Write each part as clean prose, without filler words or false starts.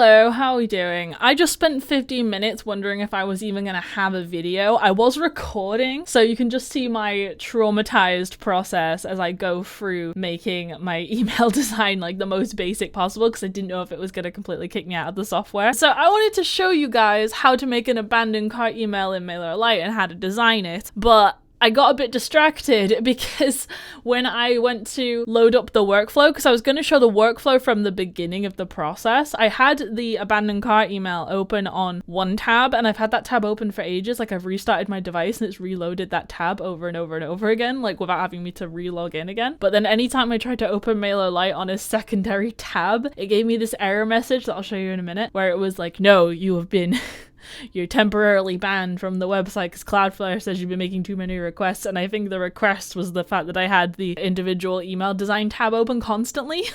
Hello, how are we doing? I just spent 15 minutes wondering if I was even gonna have a video. I was recording, so you can just see my traumatized process as I go through making my email design like the most basic possible, because I didn't know if it was gonna completely kick me out of the software. So I wanted to show you guys how to make an abandoned cart email in Mailerlite and how to design it, but I got a bit distracted because when I went to load up the workflow, because I was going to show the workflow from the beginning of the process, I had the abandoned cart email open on one tab, and I've had that tab open for ages. Like, I've restarted my device and it's reloaded that tab over and over and over again, like without having me to re-log in again. But then anytime I tried to open Mailerlite on a secondary tab, it gave me this error message that I'll show you in a minute, where it was like, no, you have been... you're temporarily banned from the website because Cloudflare says you've been making too many requests. And I think the request was the fact that I had the individual email design tab open constantly.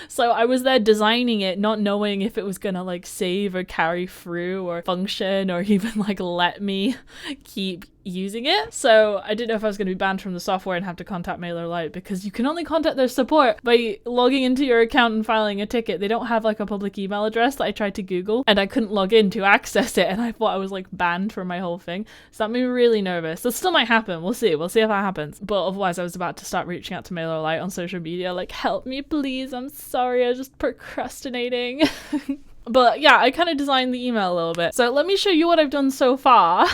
So I was there designing it, not knowing if it was gonna like save or carry through or function or even like let me keep using it. So I didn't know if I was going to be banned from the software and have to contact Mailerlite, because you can only contact their support by logging into your account and filing a ticket. They don't have like a public email address that I tried to Google, and I couldn't log in to access it, and I thought I was like banned from my whole thing. So that made me really nervous. That still might happen. We'll see if that happens. But otherwise I was about to start reaching out to Mailerlite on social media like, help me please, I'm sorry, I was just procrastinating. But yeah, I kind of designed the email a little bit. So let me show you what I've done so far.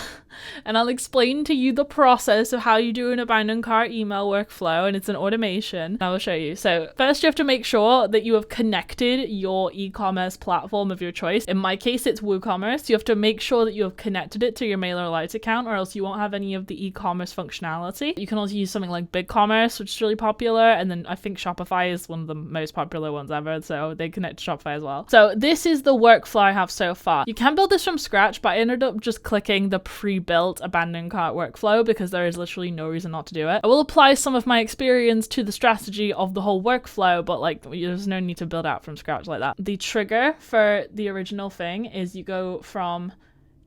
And I'll explain to you the process of how you do an abandoned cart email workflow, and it's an automation. I will show you. So first you have to make sure that you have connected your e-commerce platform of your choice. In my case, it's WooCommerce. You have to make sure that you have connected it to your Mailerlite account, or else you won't have any of the e-commerce functionality. You can also use something like BigCommerce, which is really popular, and then I think Shopify is one of the most popular ones ever, so they connect to Shopify as well. So this is the workflow I have so far. You can build this from scratch, but I ended up just clicking the pre-built abandoned cart workflow because there is literally no reason not to do it. I will apply some of my experience to the strategy of the whole workflow, but like there's no need to build out from scratch like that. The trigger for the original thing is you go from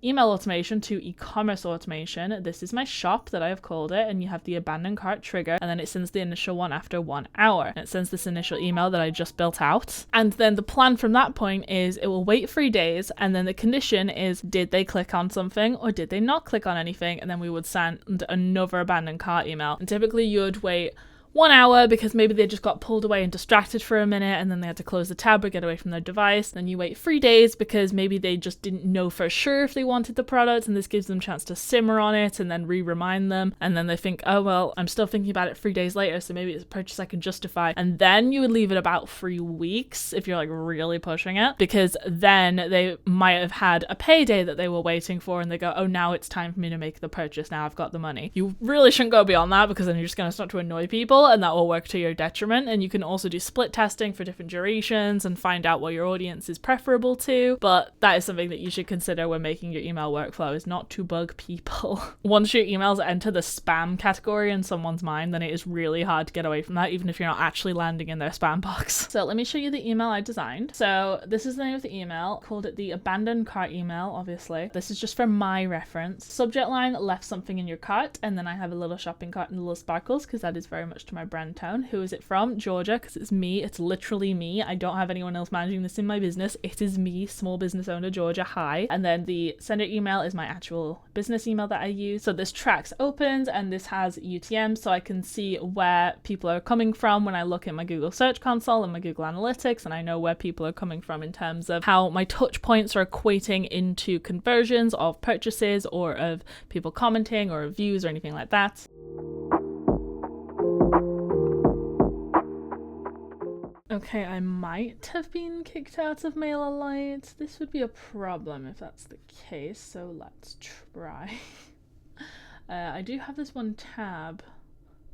email automation to e-commerce automation. This is my shop that I have called it, and you have the abandoned cart trigger, and then it sends the initial one after 1 hour, and it sends this initial email that I just built out. And then the plan from that point is it will wait 3 days, and then the condition is, did they click on something or did they not click on anything? And then we would send another abandoned cart email, and typically you would wait 1 hour because maybe they just got pulled away and distracted for a minute, and then they had to close the tab or get away from their device. Then you wait 3 days because maybe they just didn't know for sure if they wanted the product, and this gives them a chance to simmer on it and then remind them. And then they think, oh well, I'm still thinking about it 3 days later, so maybe it's a purchase I can justify. And then you would leave it about 3 weeks if you're like really pushing it, because then they might have had a payday that they were waiting for, and they go, oh, now it's time for me to make the purchase, now I've got the money. You really shouldn't go beyond that, because then you're just going to start to annoy people, and that will work to your detriment. And you can also do split testing for different durations and find out what your audience is preferable to. But that is something that you should consider when making your email workflow, is not to bug people. Once your emails enter the spam category in someone's mind, then it is really hard to get away from that, even if you're not actually landing in their spam box. So let me show you the email I designed. So this is the name of the email. Called it the abandoned cart email, obviously. This is just for my reference. Subject line, left something in your cart, and then I have a little shopping cart and little sparkles, because that is very much to my brand tone. Who is it from? Georgia, because it's me. It's literally me. I don't have anyone else managing this in my business. It is me, small business owner Georgia. Hi. And then the sender email is my actual business email that I use. So this tracks opens, and this has UTM, so I can see where people are coming from when I look at my Google Search Console and my Google Analytics, and I know where people are coming from in terms of how my touch points are equating into conversions of purchases or of people commenting or views or anything like that. Okay, I might have been kicked out of Mailerlite. This would be a problem if that's the case, so let's try. I do have this one tab,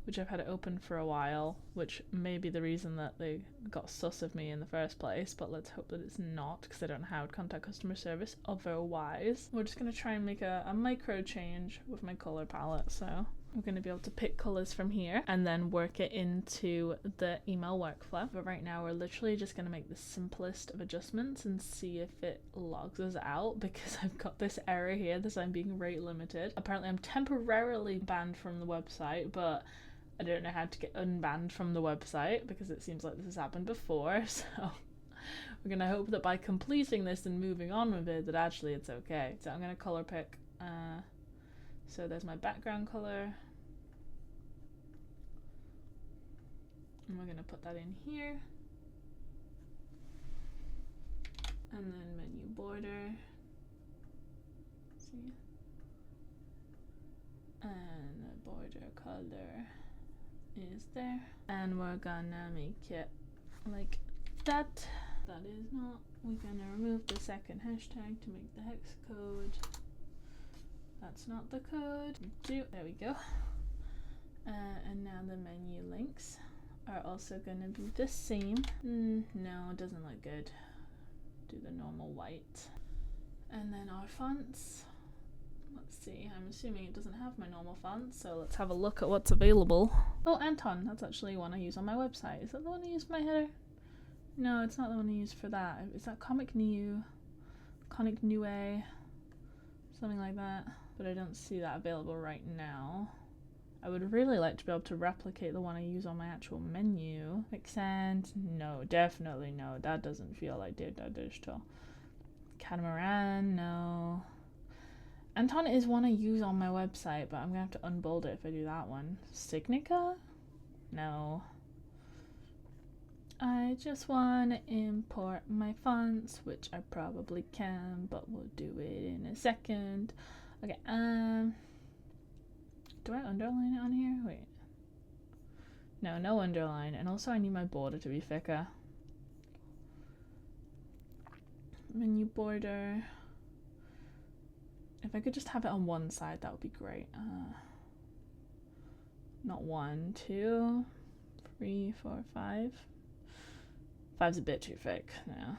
which I've had it open for a while, which may be the reason that they got sus of me in the first place, but let's hope that it's not, because I don't know how to contact customer service otherwise. We're just going to try and make a micro change with my color palette, so I'm going to be able to pick colors from here and then work it into the email workflow. But right now we're literally just going to make the simplest of adjustments and see if it logs us out, because I've got this error here that I'm being rate limited. Apparently I'm temporarily banned from the website, but I don't know how to get unbanned from the website, because it seems like this has happened before, so We're gonna hope that by completing this and moving on with it, that actually it's okay. So I'm gonna color pick. So there's my background color. And we're gonna put that in here. And then menu border. See? And the border color is there. And we're gonna make it like that. That is not. We're gonna remove the second hashtag to make the hex code. That's not the code. There we go. And now the menu links are also gonna be the same. No, it doesn't look good. Do the normal white. And then our fonts. Let's see, I'm assuming it doesn't have my normal fonts, so let's have a look at what's available. Oh, Anton, that's actually one I use on my website. Is that the one I use for my header? No, it's not the one I use for that. Is that Comic New? Comic New A? Something like that. But I don't see that available right now. I would really like to be able to replicate the one I use on my actual menu. Accent? No, definitely no. That doesn't feel like data digital. Catamaran? No. Anton is one I use on my website, but I'm gonna have to unbold it if I do that one. Signica? No. I just want to import my fonts, which I probably can, but we'll do it in a second. Okay, do I underline it on here? Wait. No, no underline. And also I need my border to be thicker. Menu border. If I could just have it on one side, that would be great. Not 1, 2, 3, 4, 5. 5's a bit too thick now.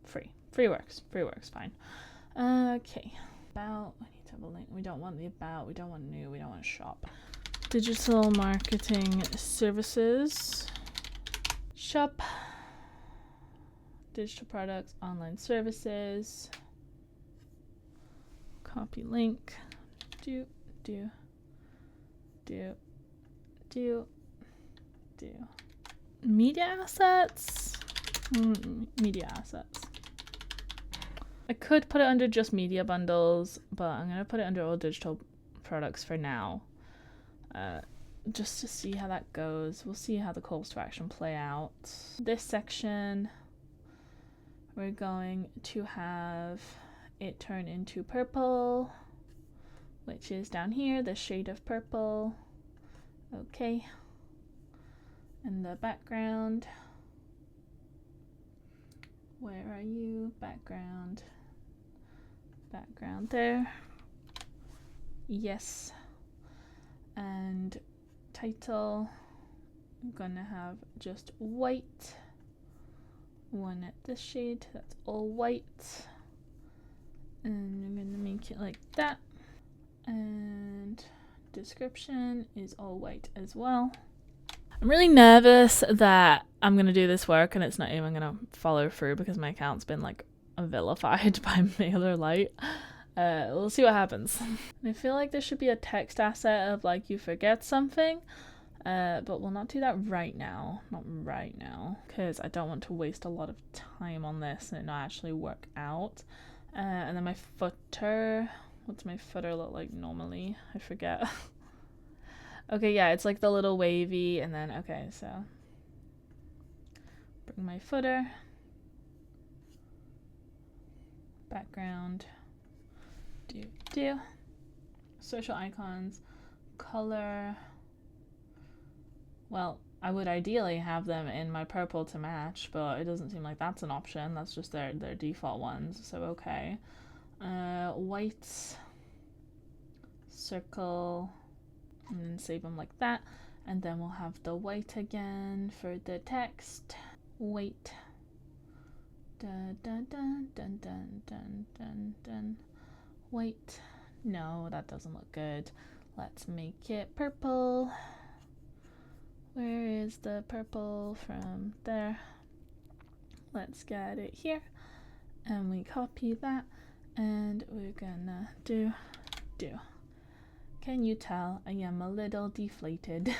3. 3 works. 3 works, fine. Okay. About, I need to have a link. We don't want the about, we don't want new, we don't want shop. Digital marketing services. Shop. Digital products, online services. Copy link. Do. Media assets? Media assets. I could put it under just media bundles, but I'm going to put it under all digital products for now. Just to see how that goes. We'll see how the calls to action play out. This section, we're going to have it turn into purple, which is down here, the shade of purple. Okay. And the background. Where are you? Background. Background there. Yes. And title. I'm gonna have just white. One at this shade, that's all white. And I'm gonna make it like that. And description is all white as well. I'm really nervous that I'm gonna do this work and it's not even gonna follow through because my account's been like vilified by Mailerlite. We'll see what happens. And I feel like there should be a text asset of like you forget something. But we'll not do that right now. Not right now. Because I don't want to waste a lot of time on this and it not actually work out. And then my footer. What's my footer look like normally? I forget. Okay, yeah, it's like the little wavy and then, okay, so. Bring my footer. Background. Do. Social icons. Color. Well, I would ideally have them in my purple to match, but it doesn't seem like that's an option. That's just their default ones, so okay. White, circle, and then save them like that. And then we'll have the white again for the text. Wait. Dun dun dun dun dun dun dun dun. White. No, that doesn't look good. Let's make it purple. Where is the purple from there? Let's get it here. And we copy that. And we're gonna do. Can you tell I am a little deflated?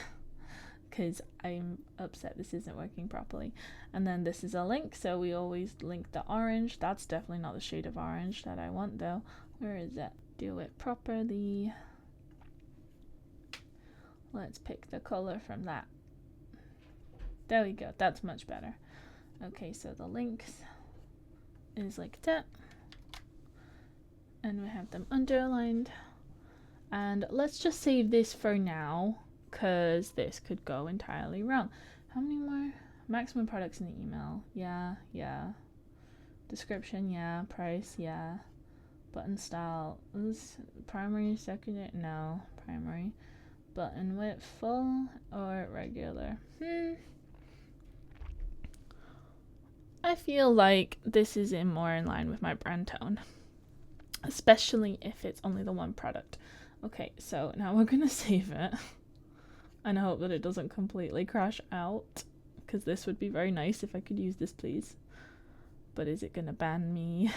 Because I'm upset this isn't working properly. And then this is a link, so we always link the orange. That's definitely not the shade of orange that I want though. Where is it? Do it properly. Let's pick the color from that. There we go, that's much better. Okay, so the links is like that. And we have them underlined. And let's just save this for now, because this could go entirely wrong. How many more? Maximum products in the email. Yeah. Description, yeah. Price, yeah. Button style. Is primary, secondary? No, primary. Button width, full or regular? I feel like this is more in line with my brand tone, especially if it's only the one product. Okay, so now we're gonna save it and hope that it doesn't completely crash out, because this would be very nice if I could use this, please. But is it gonna ban me?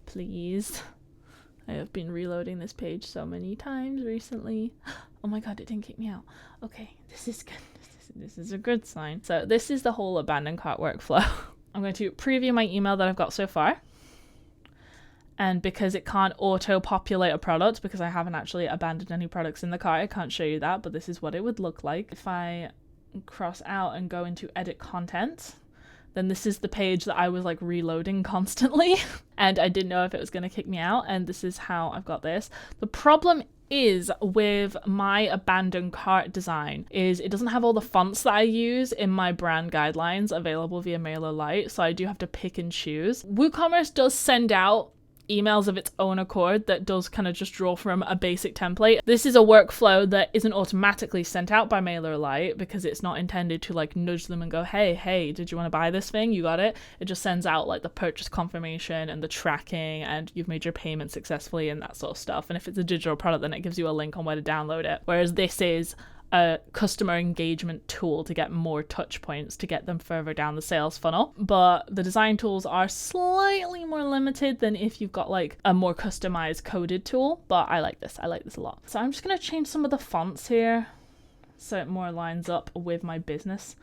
Please. I have been reloading this page so many times recently. Oh my god, it didn't kick me out. Okay, this is good. This is a good sign. So this is the whole abandoned cart workflow. I'm going to preview my email that I've got so far. And because it can't auto-populate a product, because I haven't actually abandoned any products in the cart, I can't show you that, but this is what it would look like. If I cross out and go into edit content, then this is the page that I was like reloading constantly and I didn't know if it was going to kick me out, and this is how I've got this. The problem is with my abandoned cart design is it doesn't have all the fonts that I use in my brand guidelines available via Mailerlite, so I do have to pick and choose. WooCommerce does send out emails of its own accord that does kind of just draw from a basic template. This is a workflow that isn't automatically sent out by Mailerlite because it's not intended to like nudge them and go, hey, did you want to buy this thing? You got it. It just sends out like the purchase confirmation and the tracking and you've made your payment successfully and that sort of stuff. And if it's a digital product, then it gives you a link on where to download it. Whereas this is a customer engagement tool to get more touch points to get them further down the sales funnel. But the design tools are slightly more limited than if you've got like a more customized coded tool. But I like this. I like this a lot. So I'm just going to change some of the fonts here so it more lines up with my business,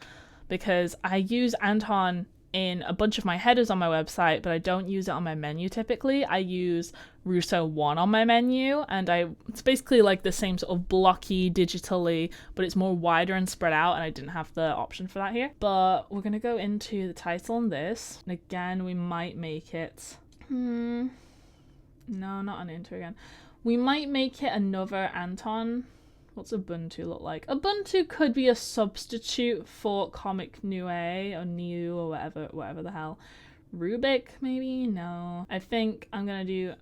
because I use Anton in a bunch of my headers on my website, but I don't use it on my menu typically. I use Russo 1 on my menu, and it's basically like the same sort of blocky digitally, but it's more wider and spread out, and I didn't have the option for that here. But we're gonna go into the title on this, and again we might make it no, not an intro again. We might make it another Anton. What's Ubuntu look like? Ubuntu could be a substitute for Comic Nue or New or whatever the hell. Rubik maybe? No. I think I'm gonna do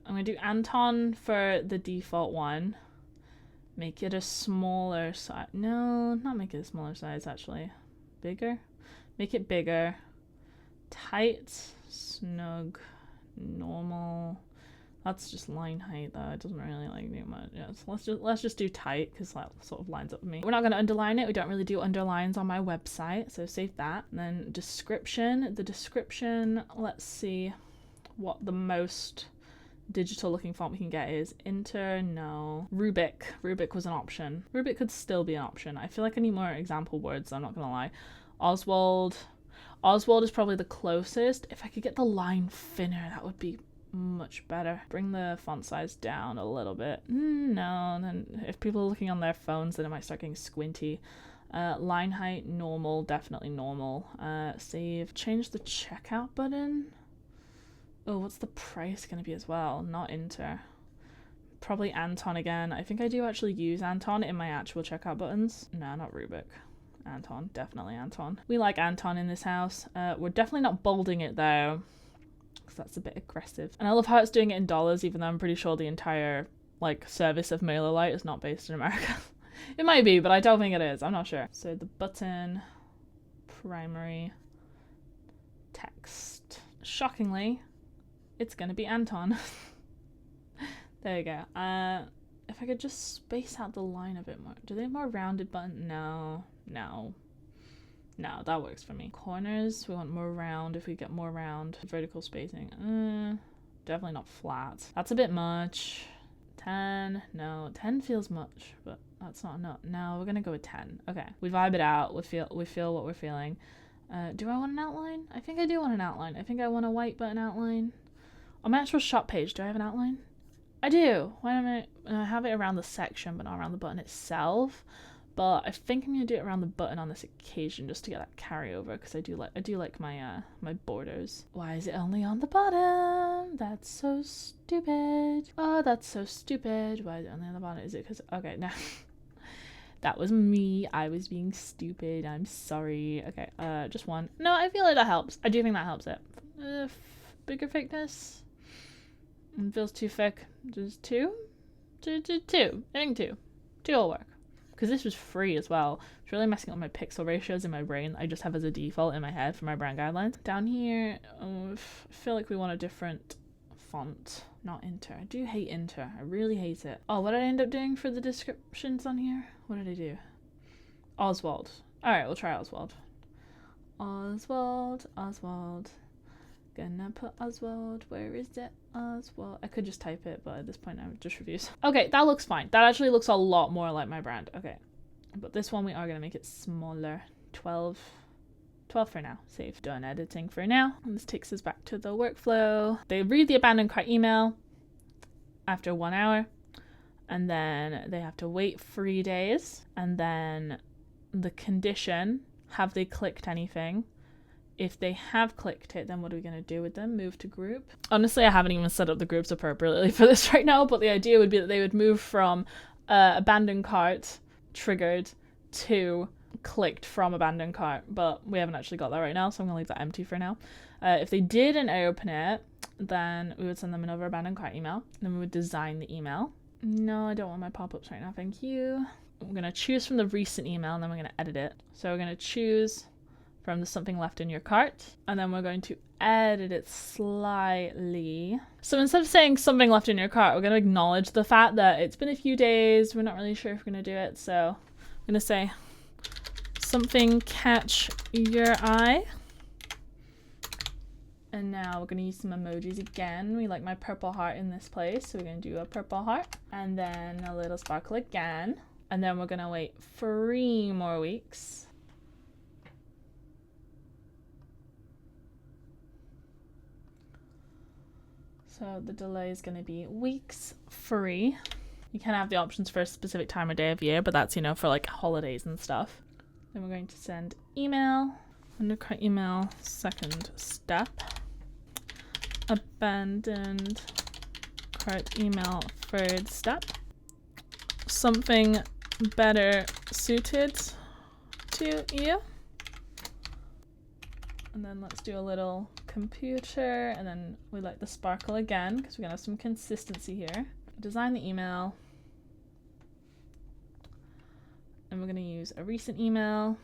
Anton for the default one. Make it a smaller size. No, not make it a smaller size actually. Bigger? Make it bigger. Tight, snug, normal. That's just line height though. It doesn't really like do much. Yeah, so let's just do tight because that sort of lines up with me. We're not going to underline it. We don't really do underlines on my website, so save that. And then description. The description, let's see what the most digital looking font we can get is. Inter, no. Rubik. Rubik was an option. Rubik could still be an option. I feel like I need more example words, I'm not going to lie. Oswald. Oswald is probably the closest. If I could get the line thinner, that would be much better. Bring the font size down a little bit. No, and then if people are looking on their phones, then it might start getting squinty. Line height, normal, definitely normal. Save. Change the checkout button. Oh, what's the price going to be as well? Not Inter. Probably Anton again. I think I do actually use Anton in my actual checkout buttons. No, not Rubik. Anton, definitely Anton. We like Anton in this house. We're definitely not bolding it though, because that's a bit aggressive. And I love how it's doing it in dollars, even though I'm pretty sure the entire like service of Mailerlite is not based in America. It might be, but I don't think it is. I'm not sure. So the button, primary, text. Shockingly, it's gonna be Anton. There you go. If I could just space out the line a bit more. Do they have more rounded button? No, that works for me. Corners, we want more round. If we get more round. Vertical spacing, definitely not flat. That's a bit much. 10. No, 10 feels much, but that's not enough. No, we're gonna go with 10. Okay, we vibe it out. We feel what we're feeling. Do I want an outline? I think I do want an outline. I think I want a white button outline. On my actual shop page, do I have an outline? I do. Why don't I have it around the section, but not around the button itself? But I think I'm gonna do it around the button on this occasion, just to get that carryover, because I do like my my borders. Why is it only on the bottom? That's so stupid. Oh, that's so stupid. Why is it only on the bottom? Is it because okay, no. That was me. I was being stupid. I'm sorry. Okay, just one. No, I feel like that helps. I do think that helps it. Bigger thickness. It feels too thick. Just two. I think two. Two will work. Because this was free as well. It's really messing up my pixel ratios in my brain. I just have as a default in my head for my brand guidelines. Down here, I feel like we want a different font. Not Inter. I do hate Inter. I really hate it. Oh, what did I end up doing for the descriptions on here? What did I do? Oswald. Alright, we'll try Oswald. Oswald. Gonna put Oswald. Where is it? Oswald. I could just type it, but at this point I would just refuse. Okay, that looks fine. That actually looks a lot more like my brand. Okay. But this one we are gonna make it smaller. 12 for now. Save. Done editing for now. And this takes us back to the workflow. They read the abandoned cart email after 1 hour. And then they have to wait 3 days. And then the condition, have they clicked anything? If they have clicked it, then what are we going to do with them? Move to group. Honestly, I haven't even set up the groups appropriately for this right now, but the idea would be that they would move from abandoned cart triggered to clicked from abandoned cart, but we haven't actually got that right now, so I'm going to leave that empty for now. If they didn't open it, then we would send them another abandoned cart email. Then we would design the email. No, I don't want my pop-ups right now, thank you. We're going to choose from the recent email, and then we're going to edit it. So we're going to choose from the something left in your cart, and then we're going to edit it slightly. So instead of saying something left in your cart, we're going to acknowledge the fact that it's been a few days, we're not really sure if we're going to do it, so I'm going to say something catch your eye. And now we're going to use some emojis again. We like my purple heart in this place, so we're going to do a purple heart, and then a little sparkle again, and then we're going to wait 3 more weeks. So the delay is going to be weeks 3. You can have the options for a specific time or day of year, but that's, you know, for like holidays and stuff. Then we're going to send email, undercart email, second step, abandoned cart email, third step, something better suited to you. And then let's do a little computer, and then we like the sparkle again because we're gonna have some consistency here. Design the email, and we're gonna use a recent email,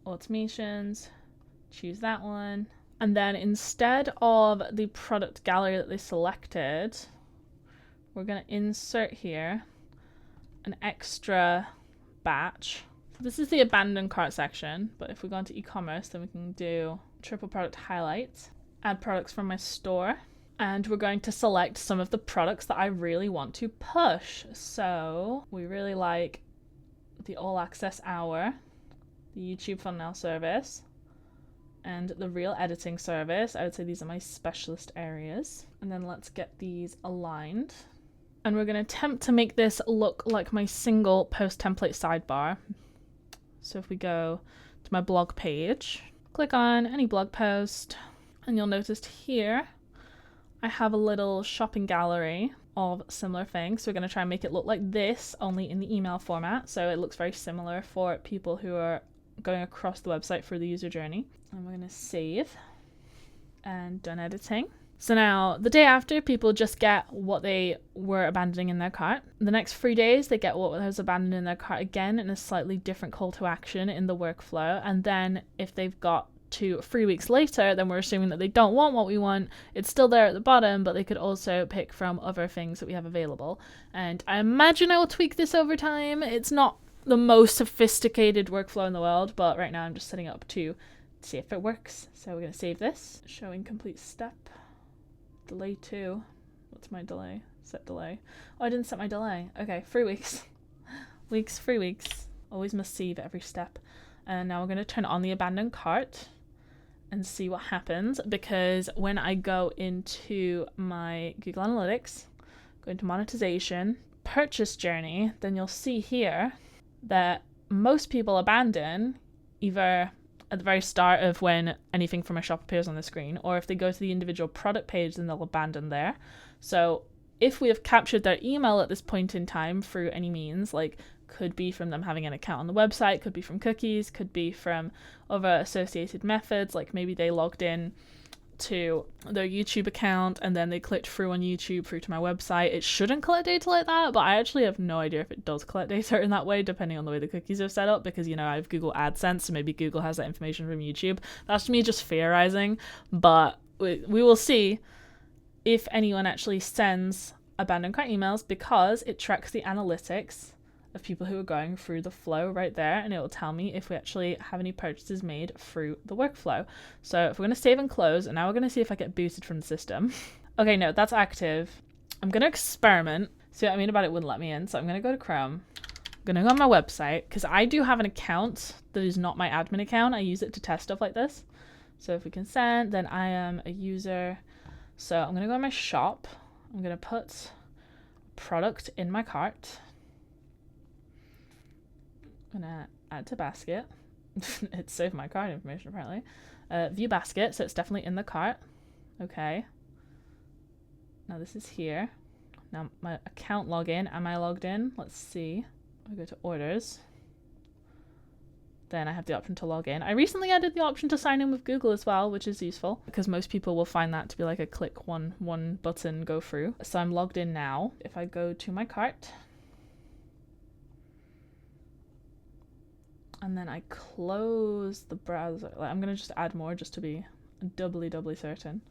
automations, choose that one, and then instead of the product gallery that they selected, we're gonna insert here an extra batch. This is the abandoned cart section, but if we go into e-commerce, then we can do triple product highlights, add products from my store, and we're going to select some of the products that I really want to push. So we really like the All Access Hour, the YouTube thumbnail service, and the Reel editing service. I would say these are my specialist areas. And then let's get these aligned. And we're going to attempt to make this look like my single post template sidebar. So if we go to my blog page, click on any blog post, and you'll notice here I have a little shopping gallery of similar things. So we're going to try and make it look like this, only in the email format. So it looks very similar for people who are going across the website for the user journey. And we're going to save and done editing. So now the day after, people just get what they were abandoning in their cart. The next 3 days, they get what was abandoned in their cart again in a slightly different call to action in the workflow. And then if they've got to 3 weeks later, then we're assuming that they don't want what we want. It's still there at the bottom, but they could also pick from other things that we have available. And I imagine I will tweak this over time. It's not the most sophisticated workflow in the world, but right now I'm just setting it up to see if it works. So we're going to save this. Showing complete step. Delay 2. What's my delay? Set delay. Oh, I didn't set my delay. Okay, 3 weeks. 3 weeks. Always must save every step. And now we're going to turn on the abandoned cart and see what happens, because when I go into my Google Analytics, go into monetization, purchase journey, then you'll see here that most people abandon either at the very start of when anything from a shop appears on the screen, or if they go to the individual product page, then they'll abandon there. So if we have captured their email at this point in time through any means, like could be from them having an account on the website, could be from cookies, could be from other associated methods, like maybe they logged in to their YouTube account and then they clicked through on YouTube through to my website. It shouldn't collect data like that, but I actually have no idea if it does collect data in that way, depending on the way the cookies are set up, because, you know, I have Google AdSense, so maybe Google has that information from YouTube. That's me just theorizing, but we will see if anyone actually sends abandoned cart emails, because it tracks the analytics of people who are going through the flow right there, and it will tell me if we actually have any purchases made through the workflow. So if we're going to save and close, and now we're going to see if I get booted from the system. Okay, no, that's active. I'm going to experiment. See what I mean about it wouldn't let me in. So I'm going to go to Chrome. I'm going to go on my website, because I do have an account that is not my admin account. I use it to test stuff like this. So if we consent, then I am a user. So I'm going to go on my shop. I'm going to put product in my cart. I'm gonna add to basket. It saved my cart information apparently. View basket, so it's definitely in the cart. Okay. Now this is here. Now my account login. Am I logged in? Let's see. I go to orders. Then I have the option to log in. I recently added the option to sign in with Google as well, which is useful because most people will find that to be like a click one button go through. So I'm logged in now. If I go to my cart, and then I close the browser. I'm going to just add more just to be doubly certain.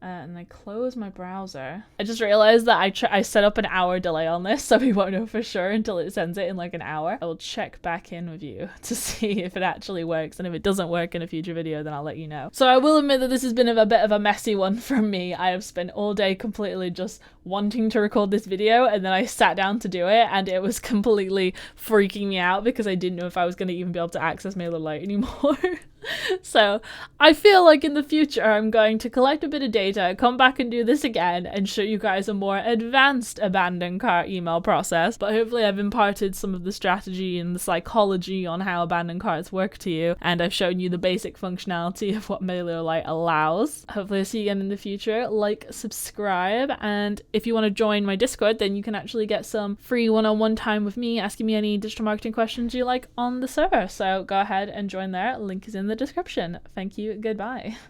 And I close my browser. I just realized that I set up an hour delay on this, so we won't know for sure until it sends it in like an hour. I will check back in with you to see if it actually works, and if it doesn't work in a future video, then I'll let you know. So I will admit that this has been a bit of a messy one from me. I have spent all day completely just wanting to record this video, and then I sat down to do it, and it was completely freaking me out because I didn't know if I was going to even be able to access Mailerlite anymore. So I feel like in the future I'm going to collect a bit of data, come back and do this again, and show you guys a more advanced abandoned cart email process. But hopefully I've imparted some of the strategy and the psychology on how abandoned carts work to you, and I've shown you the basic functionality of what Mailerlite allows. Hopefully I'll see you again in the future. Like, subscribe, and if you want to join my Discord, then you can actually get some free one-on-one time with me asking me any digital marketing questions you like on the server. So go ahead and join there. Link is in the description. Thank you. Goodbye.